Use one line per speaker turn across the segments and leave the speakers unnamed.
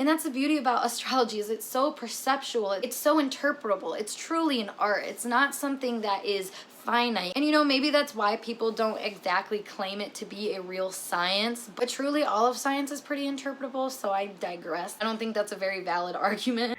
And that's the beauty about astrology, is it's so perceptual, it's so interpretable, it's truly an art. It's not something that is finite. And you know, maybe that's why people don't exactly claim it to be a real science, but truly all of science is pretty interpretable, so I digress. I don't think that's a very valid argument.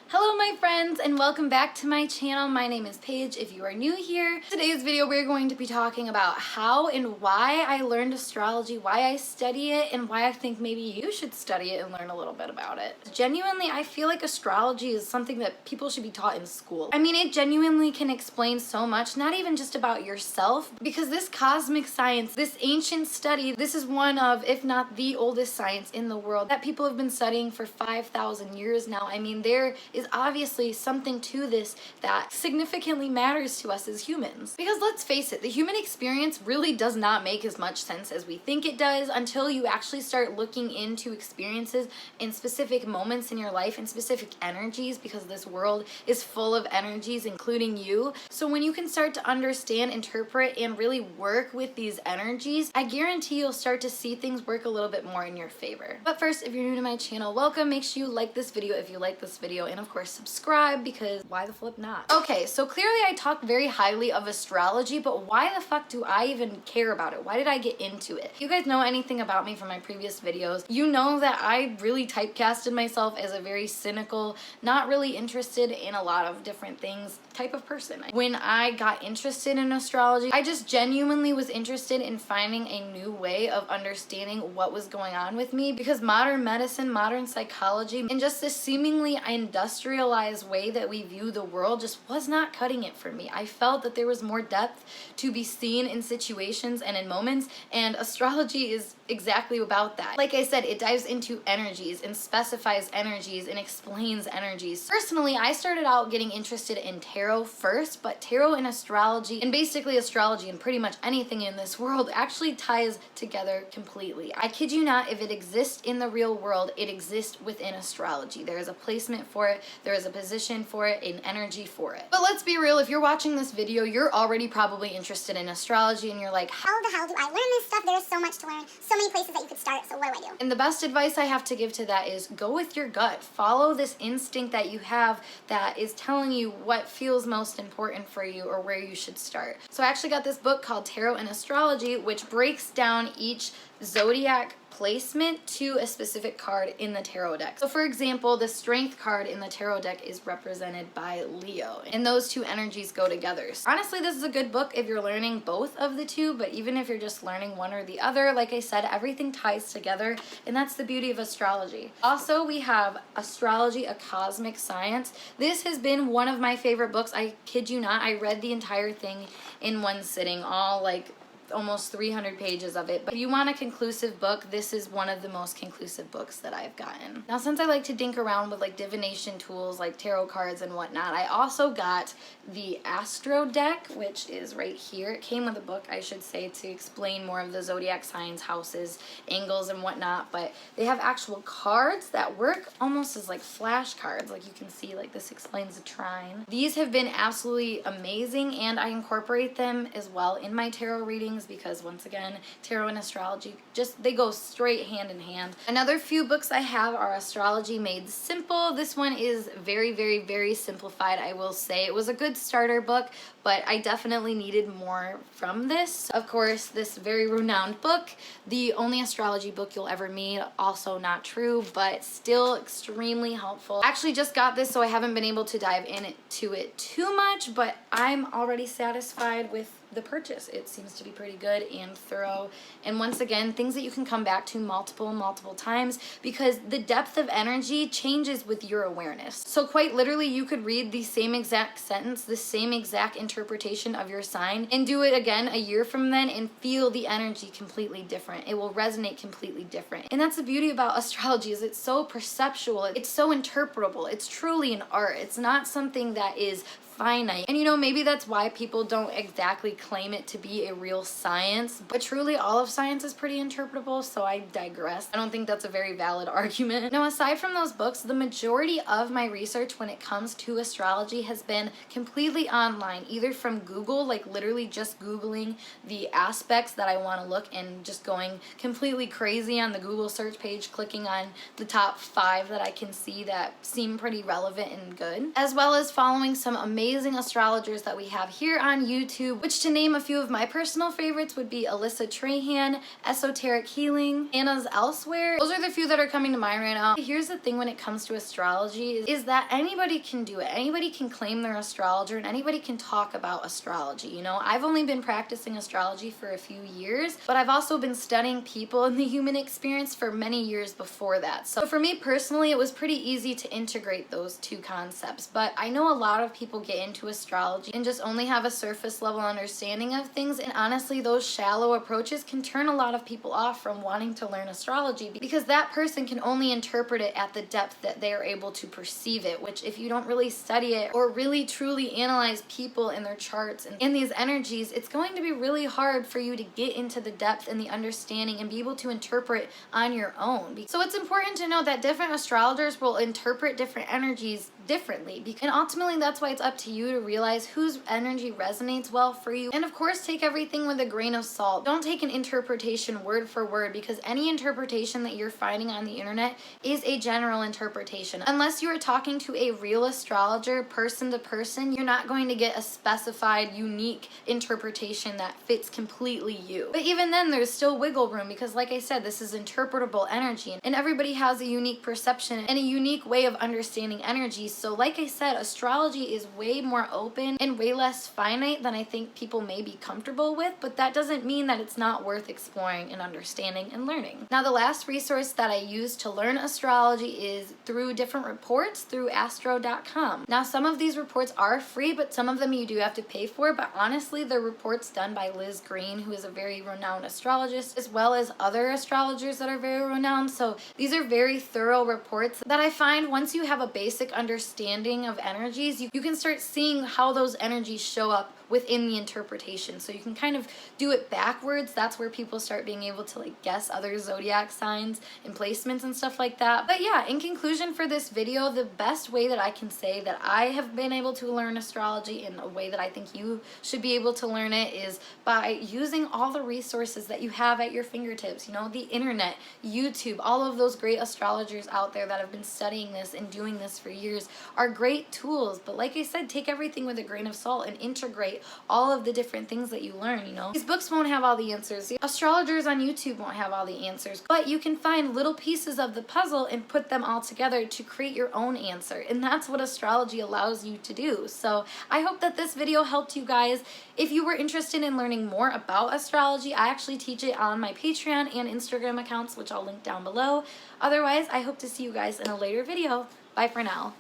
Hello my friends, and welcome back to my channel. My name is Paige if you are new here. Today's video we're going to be talking about how and why I learned astrology, why I study it, and why I think maybe you should study it and learn a little bit about it. Genuinely, I feel like astrology is something that people should be taught in school. I mean, it genuinely can explain so much, not even just about yourself, because this cosmic science, this ancient study, this is one of, if not the oldest science in the world that people have been studying for 5,000 years now. I mean, there is obviously something to this that significantly matters to us as humans. Because let's face it, the human experience really does not make as much sense as we think it does until you actually start looking into experiences in specific moments in your life and specific energies, because this world is full of energies, including you. So when you can start to understand, interpret, and really work with these energies, I guarantee you'll start to see things work a little bit more in your favor. But first, if you're new to my channel, welcome. Make sure you like this video if you like this video, and of course subscribe, because why the flip not? Okay, so clearly I talk very highly of astrology, but why the fuck do I even care about it? Why did I get into it? If you guys know anything about me from my previous videos, you know that I really typecasted myself as a very cynical, not really interested in a lot of different things type of person. When I got interested in astrology, I just genuinely was interested in finding a new way of understanding what was going on with me, because modern medicine, modern psychology, and just this seemingly industrialized way that we view the world just was not cutting it for me. I felt that there was more depth to be seen in situations and in moments, and astrology is exactly about that. Like I said, it dives into energies and specifies energies and explains energies. Personally, I started out getting interested in tarot first, but tarot and astrology, and basically astrology and pretty much anything in this world, actually ties together completely. I kid you not, if it exists in the real world, it exists within astrology. There is a placement for it, there is a position for it, an energy for it. But let's be real, if you're watching this video, you're already probably interested in astrology and you're like,
how the hell do I learn this stuff? There's so much to learn, so many places that you could start, so what do I do?
And the best advice I have to give to that is go with your gut. Follow this instinct that you have that is telling you what feels most important for you or where you should start. So I actually got this book called Tarot and Astrology, which breaks down each zodiac placement to a specific card in the tarot deck. So for example, the strength card in the tarot deck is represented by Leo, and those two energies go together. So honestly, this is a good book if you're learning both of the two, but even if you're just learning one or the other, like I said, everything ties together, and that's the beauty of astrology. Also, we have Astrology, A Cosmic Science. This has been one of my favorite books. I kid you not, I read the entire thing in one sitting, all like almost 300 pages of it. But if you want a conclusive book, this is one of the most conclusive books that I've gotten. Now, since I like to dink around with like divination tools like tarot cards and whatnot, I also got the Astro deck, which is right here. It came with a book, I should say, to explain more of the zodiac signs, houses, angles, and whatnot. But they have actual cards that work almost as like flashcards. Like you can see, like this explains the trine. These have been absolutely amazing, and I incorporate them as well in my tarot readings, because once again, tarot and astrology, just they go straight hand in hand. Another few books I have are Astrology Made Simple. This one is very, very, very simplified, I will say. It was a good starter book, but I definitely needed more from this. Of course, this very renowned book, The Only Astrology Book You'll Ever Meet, also not true, but still extremely helpful. I actually just got this, so I haven't been able to dive into it too much, but I'm already satisfied with the purchase. It seems to be pretty good and thorough, and once again, things that you can come back to multiple times, because the depth of energy changes with your awareness. So quite literally, you could read the same exact sentence, the same exact interpretation of your sign, and do it again a year from then and feel the energy completely different. It will resonate completely different. And that's the beauty about astrology, is it's so perceptual, it's so interpretable, it's truly an art. It's not something that is finite. And you know, maybe that's why people don't exactly claim it to be a real science, but truly all of science is pretty interpretable, so I digress. I don't think that's a very valid argument. Now, aside from those books, the majority of my research when it comes to astrology has been completely online, either from Google, like literally just Googling the aspects that I want to look and just going completely crazy on the Google search page, clicking on the top 5 that I can see that seem pretty relevant and good, as well as following some amazing astrologers that we have here on YouTube, which to name a few of my personal favorites would be Alyssa Trahan, Esoteric Healing, Anna's Elsewhere. Those are the few that are coming to mind right now. Here's the thing when it comes to astrology is that anybody can do it. Anybody can claim they're an astrologer and anybody can talk about astrology. You know, I've only been practicing astrology for a few years, but I've also been studying people and the human experience for many years before that. So for me personally, it was pretty easy to integrate those two concepts. But I know a lot of people get into astrology and just only have a surface level understanding of things, and honestly those shallow approaches can turn a lot of people off from wanting to learn astrology because that person can only interpret it at the depth that they are able to perceive it, which if you don't really study it or really truly analyze people and their charts and these energies, it's going to be really hard for you to get into the depth and the understanding and be able to interpret on your own. So it's important to know that different astrologers will interpret different energies differently, and ultimately that's why it's up to you to realize whose energy resonates well for you. And of course, take everything with a grain of salt. Don't take an interpretation word for word, because any interpretation that you're finding on the internet is a general interpretation. Unless you are talking to a real astrologer person to person, you're not going to get a specified unique interpretation that fits completely you. But even then, there's still wiggle room, because like I said, this is interpretable energy and everybody has a unique perception and a unique way of understanding energy. So like I said, astrology is way more open and way less finite than I think people may be comfortable with, but that doesn't mean that it's not worth exploring and understanding and learning. Now, the last resource that I use to learn astrology is through different reports through astro.com. Now, some of these reports are free, but some of them you do have to pay for, but honestly, they're reports done by Liz Green, who is a very renowned astrologist, as well as other astrologers that are very renowned. So these are very thorough reports that I find once you have a basic understanding of energies, you can start seeing how those energies show up within the interpretation. So you can kind of do it backwards. That's where people start being able to like guess other zodiac signs and placements and stuff like that. But yeah, in conclusion for this video, the best way that I can say that I have been able to learn astrology in a way that I think you should be able to learn it is by using all the resources that you have at your fingertips. You know, the internet, YouTube, all of those great astrologers out there that have been studying this and doing this for years are great tools. But like I said, take everything with a grain of salt and integrate all of the different things that you learn. You know, these books won't have all the answers. The astrologers on YouTube won't have all the answers, but you can find little pieces of the puzzle and put them all together to create your own answer. And that's what astrology allows you to do. So I hope that this video helped you guys. If you were interested in learning more about astrology, I actually teach it on my Patreon and Instagram accounts, which I'll link down below. Otherwise, I hope to see you guys in a later video. Bye for now.